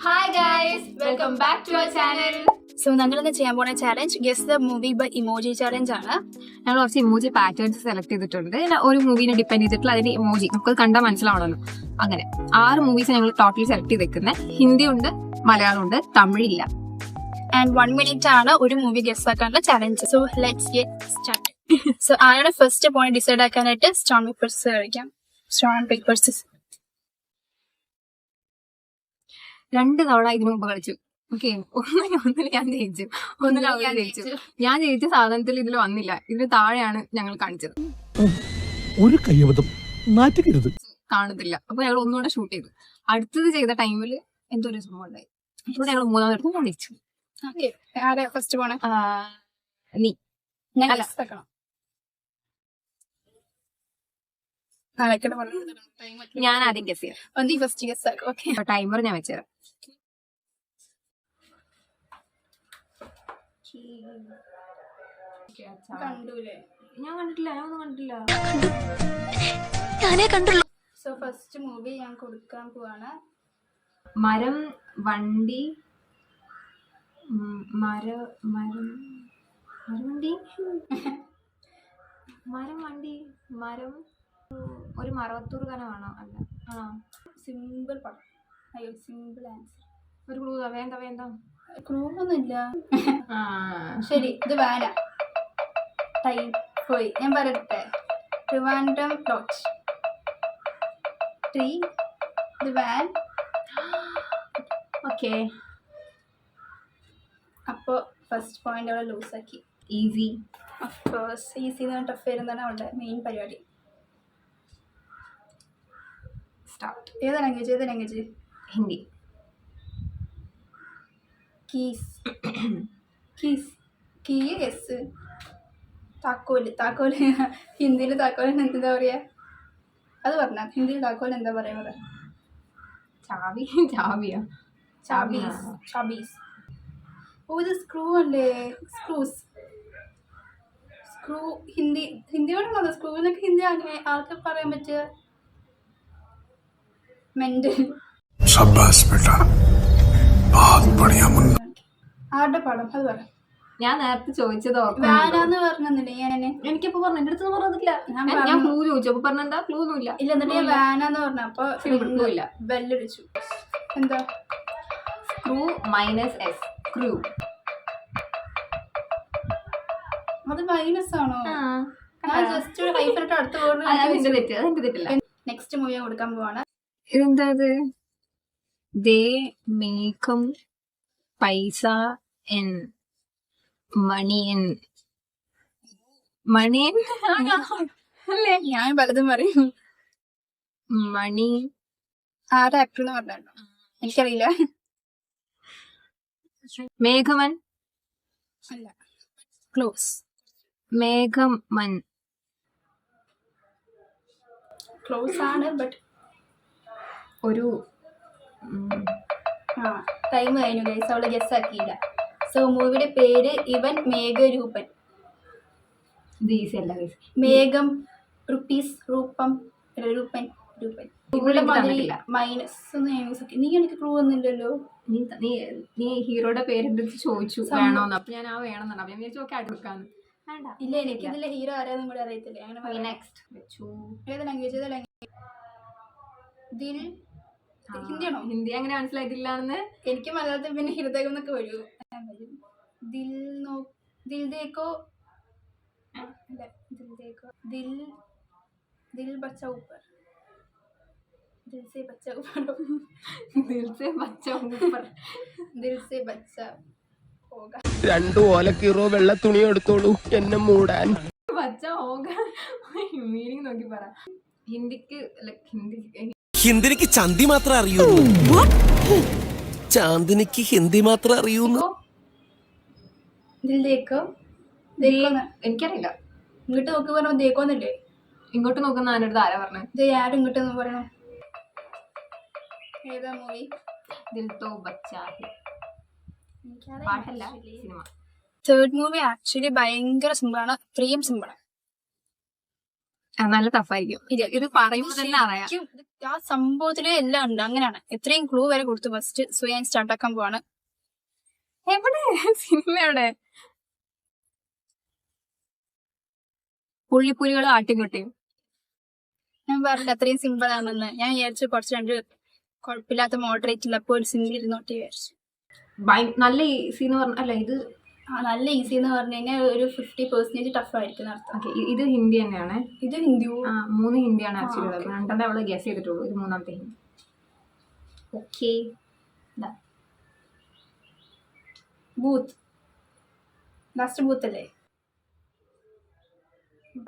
Hi guys, welcome back to our channel. So ഞങ്ങളിന്ന് ചെയ്യാൻ പോകുന്ന challenge guess the movie by emoji challenge ആണ്. ഞങ്ങൾ കുറച്ച് ഇമോജി പാറ്റേൺസ് സെലക്ട് ചെയ്തിട്ടുണ്ട്. ഒരു മൂവിനെ ഡിപ്പെൻഡ് ചെയ്തിട്ടുള്ള അതിന്റെ ഇമോജി നമുക്ക് കണ്ടാൽ മനസ്സിലാവണമല്ലോ. അങ്ങനെ 6 മൂവീസ് ഞങ്ങൾ ടോട്ടൽ സെലക്ട് ചെയ്ത് വെക്കുന്നത്. ഹിന്ദി ഉണ്ട്, മലയാളം ഉണ്ട്, തമിഴില്ല. ആൻഡ് 1 minute ആണ് ഒരു മൂവി ഗെസ് ആക്കാനുള്ള challenge. So let's get start. So ആരുടെ ഫസ്റ്റ് പോയിന്റ് ഡിസൈഡ് ആക്കാനായിട്ട് സ്റ്റോൺ പേപ്പേഴ്സ് കളിക്കാം. സ്റ്റോൺ പേപ്പേഴ്സ് 2 തവണ ഇതിനു മുമ്പ് കളിച്ചു. ഓക്കെ, ഒന്നിൽ ഞാൻ ജയിച്ചു, ഒന്നിൽ അവൾ ജയിച്ചു. ഞാൻ ജയിച്ച സാധനത്തിൽ ഇതിൽ വന്നില്ല, ഇതിന് താഴെയാണ് ഞങ്ങൾ കാണിച്ചത്. ഒരു കയ്യബദ്ധം നാറ്റുകരുത്, കാണത്തില്ല. അപ്പൊ ഞങ്ങൾ ഒന്നുകൂടെ ഷൂട്ട് ചെയ്തു. അടുത്തത് ചെയ്ത ടൈമിൽ എന്തോ ഒരു സംഭവം ഉണ്ടായി. ഇവിടെ ഞങ്ങൾ 3ാമത്തെ കാണിച്ചു. ഫസ്റ്റ് പോണേ നീ അല്ല ഞാൻ ആദ്യം ഗസ് ചെയ്യാം. ഫസ്റ്റ് ഗെസ് ആക്കും. ഓക്കെ, ടൈമർ ഞാൻ വെച്ചുതരാം. ഞാൻ കണ്ടിട്ടില്ല, ഞാനൊന്നും കണ്ടിട്ടില്ല. സോ ഫസ്റ്റ് മൂവി ഞാൻ കൊടുക്കാൻ പോവാണ്. മരം, വണ്ടി, വണ്ടി, മരം. ഒരു മറവത്തൂർ കനമാണോ? അല്ല. സിമ്പിൾ പടം. അയ്യോ, സിമ്പിൾ ആൻസർ. ഒരു ക്ലൂ വേണ്ട. ക്ലൂ ഒന്നുമില്ല. ശരി, ഇത് വാന. ടൈം പോയി. ഞാൻ പറയട്ടെ. ട്രിവാൻഡ്രം ലോഡ്ജ്. ട്രീ, ഇത് വാൻ. ഓക്കെ, അപ്പോ ഫസ്റ്റ് പോയിന്റ് അവളെ ലൂസാക്കി. ഈസി. അഫ്കോഴ്സ് ഈസി ടഫ് വരുന്നതാണ് അവളുടെ മെയിൻ പരിപാടി. സ്റ്റാർട്ട്. ഏതാ ലാംഗ്വേജ്? ഹിന്ദി. കീസ്. താക്കോല്. ഹിന്ദിയിൽ താക്കോലിന് എന്താ പറയാ? അത് പറഞ്ഞ ഹിന്ദിയിൽ താക്കോൽ എന്താ പറയാ? ചാബീസ്. ഓ, ഇത് സ്ക്രൂ അല്ലേ? സ്ക്രൂ ഹിന്ദിയോടാണോ? സ്ക്രൂവിനൊക്കെ ഹിന്ദി അങ്ങനെ ആൾക്ക് പറയാൻ പറ്റുക? മെന്റൽ. ആരുടെ പടം അത് പറ. ഞാൻ നേരത്തെ ചോദിച്ചത് വാനാന്ന് പറഞ്ഞില്ലേ? ഞാന് എനിക്കിപ്പോ പറഞ്ഞു, എന്റെ അടുത്ത് പറഞ്ഞില്ല. ഞാൻ ക്ലൂ ചോദിച്ചു, അപ്പൊ പറഞ്ഞെന്താ? ക്ലൂ ഒന്നുമില്ല. ഇല്ല, എന്നിട്ട് ഞാൻ വാനാന്ന് പറഞ്ഞ അപ്പൊ ഇല്ല. ബെല്ലടിച്ചു. എന്താ? Screw -s. സ്ക്രൂ. അത് മൈനസ് ആണോ? ഞാൻ ജസ്റ്റ് ഹൈഫിലിട്ട് അടുത്ത തെറ്റില്ല. നെക്സ്റ്റ് മൂവി കൊടുക്കാൻ പോവാണ്. ഇതെന്താ? ദേ മേക്കം പൈസ എൻ മണിയൻ അല്ലേ? ഞാൻ പലതും പറയും. മണി. ആരുടെ ആക്ടർ എന്ന് പറഞ്ഞോ? എനിക്കറിയില്ല. മേഘമൻ അല്ല. ക്ലോസ്. മേഘമൻ ക്ലോസ് ആണ്, ബട്ട് ഒരു ടൈം കഴിഞ്ഞു ഗൈസ്. അവള് ഗസ് ആക്കിയില്ല. സോ മൂവിയുടെ പേര് ഇവൻ മേഘരൂപൻ. മേഘം റുപ്പീസ് രൂപൻ. ഇവിടെ മൈനസ് ഒന്നും യൂസ് ആക്കി. നീ എനിക്ക് ക്ലൂ ഒന്നുമില്ലല്ലോ. നീ ഹീറോയുടെ പേരെടുത്ത് ചോദിച്ചു വേണോന്ന്. അപ്പൊ ഞാൻ വേണമെന്നാണ്. അപ്പൊ ഞാൻ ചോദിച്ചു അടുക്കാന്ന്. ഇല്ല, എനിക്ക് ഇതിലെ ഹീറോ ആരാന്നും കൂടെ അറിയത്തില്ല. അങ്ങനെ നെക്സ്റ്റ് വെച്ചു. ഏത് ലാംഗ്വേജ്? ദിൽ. ഹിന്ദിയാണോ? ഹിന്ദി അങ്ങനെ മനസ്സിലായിട്ടില്ലാന്ന്. എനിക്ക് മലയാളത്തിൽ പിന്നെ ഹൃദയം എന്നൊക്കെ വരൂ. ദിൽ ദേക്കോ. ദിൽ ബച്ച ഊപ്പർ. ദിൽ സേ ബച്ച ഹോഗാ. 2 ഓലക്കീറോ വെള്ള തുണി എടുത്തോളൂ എന്നെ മൂടാൻ. ബച്ച ഹോഗാ മീനിങ് നോക്കി പറ. ഹിന്ദിക്ക് ചന്തി മാത്രം അറിയൂ. ചാന്ദിനിക്ക് ഹിന്ദി മാത്രം അറിയൂന്നു. എനിക്കറിയില്ല. ഇങ്ങോട്ട് നോക്കി പറഞ്ഞ ദേക്കോന്നല്ലേ? ഇങ്ങോട്ട് നോക്കുന്ന ആരുടെ ആരാ പറഞ്ഞത്? ആരും ഇങ്ങോട്ട് പറയണോ? ഏതാ മൂവി? ദിൽ തോ ബച്ചാ ഹൈ. പാട്ടല്ല, സിനിമ. തേർഡ് മൂവി ആക്ച്വലി ഭയങ്കര സിമ്പിളാണ്. അത്രയും സിമ്പിളാണ്. നല്ല ടഫായിരിക്കും. ഇത് പറയുമ്പോൾ തന്നെ അറിയാം. ശരിക്കും ആ സംഭവത്തില് എല്ലാം ഉണ്ട്. അങ്ങനെയാണ്. എത്രയും ക്ലൂ വരെ കൊടുത്തു ഫസ്റ്റ്. സോ ഞാൻ സ്റ്റാർട്ട് ആക്കാൻ പോവാണ്. എവിടെ സിനിമ എവിടെ? പുള്ളിപ്പുലികളും ആട്ടിൻകുട്ടിയും. ഞാൻ പറഞ്ഞില്ല അത്രയും സിമ്പിൾ ആണെന്ന്. ഞാൻ വിചാരിച്ചു കുറച്ച് രണ്ട് കുഴപ്പമില്ലാത്ത മോഡറേറ്റ് ഉള്ള അപ്പോൾ ഒരു സിമ്പിൾ ഇരുന്നോട്ട് വിചാരിച്ചു. നല്ല ഈസി എന്ന് പറഞ്ഞ അല്ല ഇത് നല്ല ഈസി എന്ന് പറഞ്ഞു കഴിഞ്ഞാൽ ഒരു 50% ടഫ് ആയിരിക്കും അർത്ഥം. ഓക്കെ. ഇത് ഹിന്ദി തന്നെയാണ്. ഇത് ഹിന്ദിയോ? 3 ഹിന്ദിയാണ് ആക്ച്വലി ഉള്ളത്. 2 അവള് ഗസ് ചെയ്തിട്ടുള്ളൂ. ഇത് 3ാമത്തെ Hindi. Okay. Booth last booth അല്ലേ?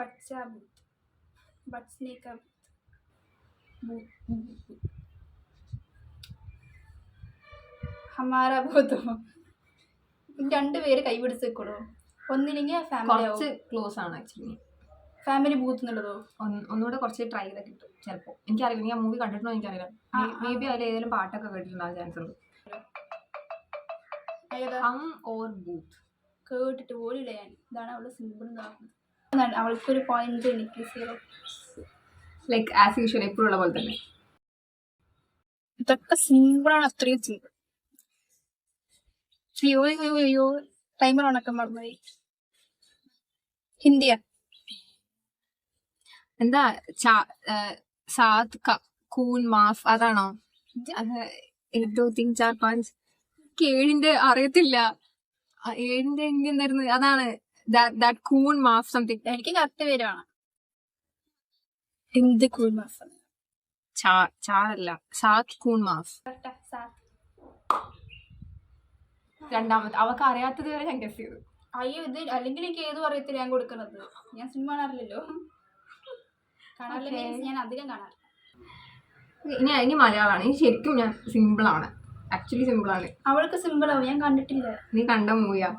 ബച്ച ബൂത്ത് ബച്ച്നേക്ക ബൂത്ത് ഹമാര ബൂത്തോ? രണ്ടുപേര് കൈപിടിച്ച് വെക്കണോ? ഒന്നില്ലെങ്കിൽ കുറച്ച് ക്ലോസ് ആണ് ആക്ച്വലി. Family booth എന്നുള്ളതോ? ഒന്നുകൂടെ കുറച്ച് ട്രൈ ചെയ്താൽ കിട്ടും ചിലപ്പോൾ. എനിക്കറിയില്ല, ഞാൻ മൂവി കണ്ടിട്ടുണ്ടോ എനിക്കറിയില്ല. മേ ബി അതിൽ ഏതെങ്കിലും പാട്ടൊക്കെ കേട്ടിട്ടുണ്ടാകാൻ ചാൻസ് ഉണ്ട്. ഹം ഓർ ബൂത്ത് കേട്ടിട്ട് പോലില്ല ഞാൻ. ഇതാണ് അവള് സിമ്പിൾ ഇതാക്കുന്നത്. അവൾക്കൊരു പോയിന്റ്, എനിക്ക് 0. ലൈക്ക് ആസ് യൂഷ്വൽ എപ്പോഴുള്ള പോലെ തന്നെ. ഇതൊക്കെ സിമ്പിളാണ്, അത്രയും സിമ്പിൾ. അയ്യോ ടൈമർ ഉണക്കം മറന്നുപോയി. ഹിന്ദിയാ? എന്താ സാത് കൂൺ മാഫ് അതാണോ? 1 2 3 4 5 7ന്റെ അറിയത്തില്ല. 7ന്റെ ഹിന്ദി എന്തായിരുന്നു? അതാണ് ദാറ്റ് കൂൺ മാഫ് സംതിങ്. എനിക്ക് കറക്റ്റ് പേരാണ്. എന്ത് കൂൺ മാഫ്? ചാറല്ല, സാത് കൂൺ മാഫ്. രണ്ടാമത്തെ അവക്ക് അറിയാത്തത് വരെ ഞാൻ ഗസ് ചെയ്തു. അയ്യോ ഇത് അല്ലെങ്കിൽ എനിക്ക് ഏതും അറിയത്തില്ല ഞാൻ കൊടുക്കുന്നത്. ഞാൻ സിനിമ കാണാറില്ലല്ലോ. കാണാറില്ല, ഞാൻ അധികം കാണാറില്ല. ഇനി മലയാളമാണ്. ഇനി ശരിക്കും ഞാൻ സിമ്പിളാണ്, ആക്ച്വലി സിമ്പിളാണ്. അവൾക്ക് സിമ്പിൾ ആവും, ഞാൻ കണ്ടിട്ടില്ല. നീ കണ്ട മൂവിയാ?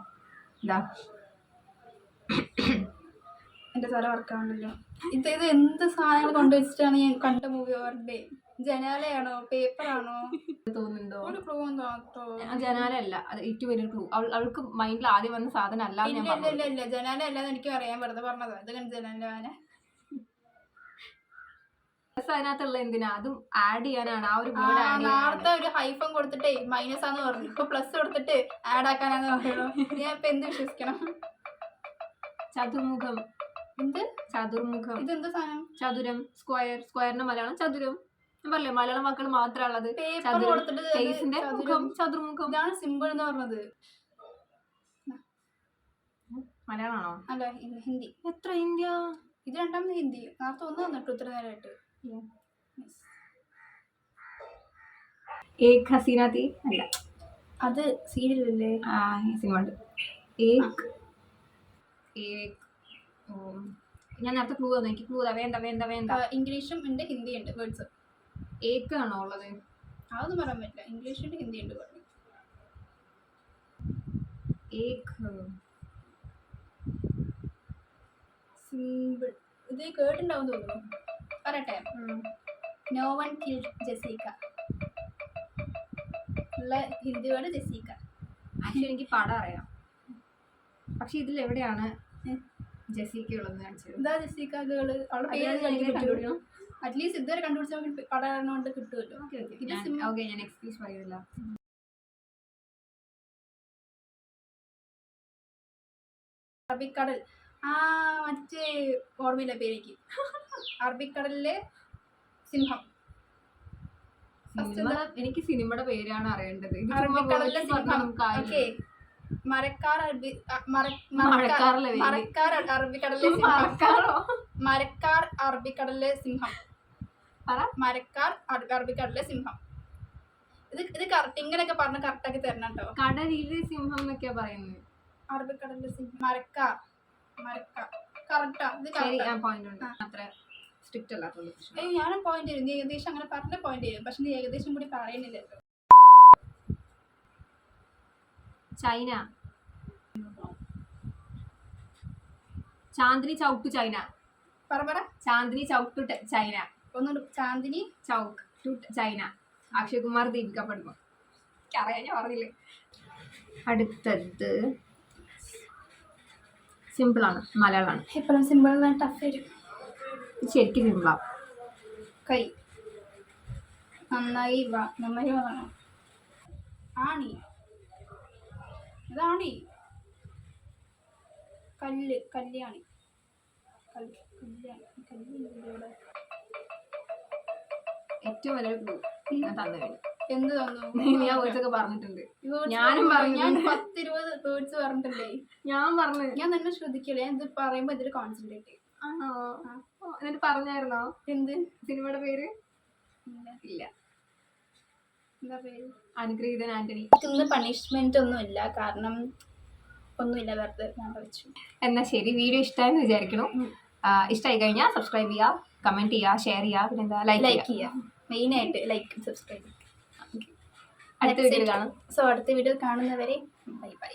ഇതാ എന്റെ തല വർക്കാണല്ലോ. ഇത് എന്ത് സാധനങ്ങൾ കൊണ്ടുവച്ചിട്ടാണ് ഞാൻ കണ്ട മൂവി അവരുടെ? ജനാലയാണോ പേപ്പറാണോ തോന്നുന്നുണ്ടോ? ഒരു ക്ലൂ തോന്നോ? ജനാല അല്ല, അത് ഏറ്റവും വലിയ ക്ലൂ. അവൾക്ക് മൈൻഡിൽ ആദ്യം വന്ന സാധനം അല്ല. ഇല്ല ജനാല അല്ലാതെ എനിക്ക് അറിയാൻ വെറുതെ പറഞ്ഞതാ. ഇത് കണ്ട് ജനാല അതിനകത്തുള്ള എന്തിനാ അതും ആഡ് ചെയ്യാനാണ്. ആ ഒരു നേരത്തെ ഒരു ഹൈഫൺ കൊടുത്തിട്ടേ മൈനസ് ആന്ന് പറഞ്ഞു, ഇപ്പൊ പ്ലസ് കൊടുത്തിട്ട് ആഡ് ആക്കാനാന്ന് പറയണോ? ഞാൻ ഇപ്പൊ എന്ത് വിശ്വസിക്കണം? ചതുർമുഖം. എന്ത് ചതുർമുഖം? ഇതെന്ത് സാധനം? ചതുരം, സ്ക്വയർ. സ്ക്വയറിന്റെ മലയാളം ചതുരം. ഞാൻ പറഞ്ഞില്ലേ മലയാളം വാക്കുകൾ മാത്രമേ ഉള്ളത്. പേപ്പർ കൊടുത്തിട്ട് ചതുർമുഖം. ഇതാണ് സിമ്പിൾ എന്ന് പറഞ്ഞത്. മലയാളമാണോ? അല്ല ഹിന്ദി. എത്ര ഹിന്ദിയാ? ഇത് രണ്ടാമത് ഹിന്ദി. നേരത്തെ ഒന്ന് വന്നിട്ടു ഇത്ര നേരമായിട്ട്. ഏക് ഹസീന തീ അല്ല, അത് സീരിയലല്ലേ? സിനിമ ഉണ്ട്. ഞാൻ നേരത്തെ ക്ലൂ തന്നു. എനിക്ക് ക്ലൂ വേണ്ട. ഇംഗ്ലീഷും ഉണ്ട് ഹിന്ദി ഉണ്ട് വേർഡ്സ്. ഏക്ക് ആണോ ഉള്ളത്? അതൊന്നും പറയാൻ പറ്റില്ല. ഇംഗ്ലീഷ് ഉണ്ട് ഹിന്ദി ഉണ്ട് പറഞ്ഞു. സിമ്പിൾ. ഇത് കേട്ടിണ്ടാവും തോന്നുന്നു. പറയട്ടെ. No one killed Jessica. ഉള്ള ഹിന്ദി വേർഡ് ജെസിക്ക. ആക്ച്വലി എനിക്ക് പടം അറിയാം, പക്ഷെ ഇതിൽ എവിടെയാണ് ജെസിക്ക ഉള്ളതെന്ന് കാണിച്ചത്. എന്താ ജെസിക്ക ഗേള്? അവളുടെ പേര് അറ്റ്ലീസ്റ്റ് ഇതുവരെ കണ്ടുപിടിച്ച പടം കൊണ്ട് കിട്ടുമല്ലോ. ഓക്കെ ഞാൻ എക്സ്ക്യൂസ് പറയുന്നില്ല. അറബിക്കടൽ. മറ്റേ ഓർമ്മയില്ല പേരേക്ക്. അറബിക്കടലിലെ സിംഹം. എനിക്ക് സിനിമയുടെ പേരാണ് അറിയേണ്ടത്. അറബിക്കടലിലെ സിംഹം. ഓക്കെ. മരക്കാർ അറബിക്കടലിലെ സിംഹം. മരക്കാർ അറബിക്കടലിലെ സിംഹം. ഇത് കറക്റ്റ് ഇങ്ങനെയൊക്കെ പറഞ്ഞ് കറക്റ്റാക്കി തരണം കേട്ടോ. കടലിലെ സിംഹം എന്നൊക്കെയാ പറയുന്നത്. അറബിക്കടലിലെ സിംഹം. മരക്കാർ കറക്റ്റാ. അത്ര സ്ട്രിക്റ്റ് അല്ലാത്തത്. ഞാനും പോയിന്റ് തരും. നീ ഏകദേശം അങ്ങനെ പറഞ്ഞ പോയിന്റ് തരും, പക്ഷെ നീ ഏകദേശം കൂടി പറയുന്നില്ലല്ലോ. China. Chandni Chowk to China. പറ. Chandni Chowk to China. ഒന്നുകൂടി. Chandni Chowk to China. അക്ഷയ് കുമാർ, ദീപിക പടുക്കോൺ. അറിയാം, ഞാൻ പറഞ്ഞില്ലേ. അടുത്തത് സിമ്പിളാണ്, മലയാളമാണ്. എപ്പോഴും സിമ്പിൾ ടഫ് വരും. ശരിക്കും സിമ്പിളാ. കൈ നന്നായി നന്നായി വാങ്ങണം. ആണി, ഇതാണി. കല്യാണി. ഏറ്റവും വലിയ ക്ലൂ ഞാൻ തന്നു കഴിഞ്ഞു. എന്ത് തന്നു? ഞാൻ വേർഡ്സൊക്കെ പറഞ്ഞിട്ടുണ്ട്. ഞാനും പറഞ്ഞു. ഞാൻ 10-20 വേർഡ്സ് പറഞ്ഞിട്ടില്ലേ? ഞാൻ പറഞ്ഞു. ഞാൻ തന്നെ ശ്രദ്ധിക്കില്ലേ, ഇത് പറയുമ്പോ ഇതിൽ കോൺസെൻട്രേറ്റ്. ആണോ? എന്നിട്ട് പറഞ്ഞായിരുന്നോ എന്ത് സിനിമയുടെ പേര്? ഇല്ല. എന്താ പേര്? അനുഗ്രഹീതൻ ആന്റണി. ഇന്ന് പണിഷ്മെന്റ് ഒന്നുമില്ല, കാരണം ഒന്നുമില്ല, വെറുതെ ഞാൻ പഠിച്ചു. എന്നാ ശരി, വീഡിയോ ഇഷ്ടമായെന്ന് വിചാരിക്കണം. ഇഷ്ടമായി കഴിഞ്ഞാൽ സബ്സ്ക്രൈബ് ചെയ്യുക, കമന്റ് ചെയ്യുക, ഷെയർ ചെയ്യുക, പിന്നെന്താ ലൈക്ക് ചെയ്യുക. മെയിൻ ആയിട്ട് ലൈക്ക്, സബ്സ്ക്രൈബ്. അടുത്ത വീഡിയോ കാണാം. സോ അടുത്ത വീഡിയോ കാണുന്നവരെ ബൈ ബൈ.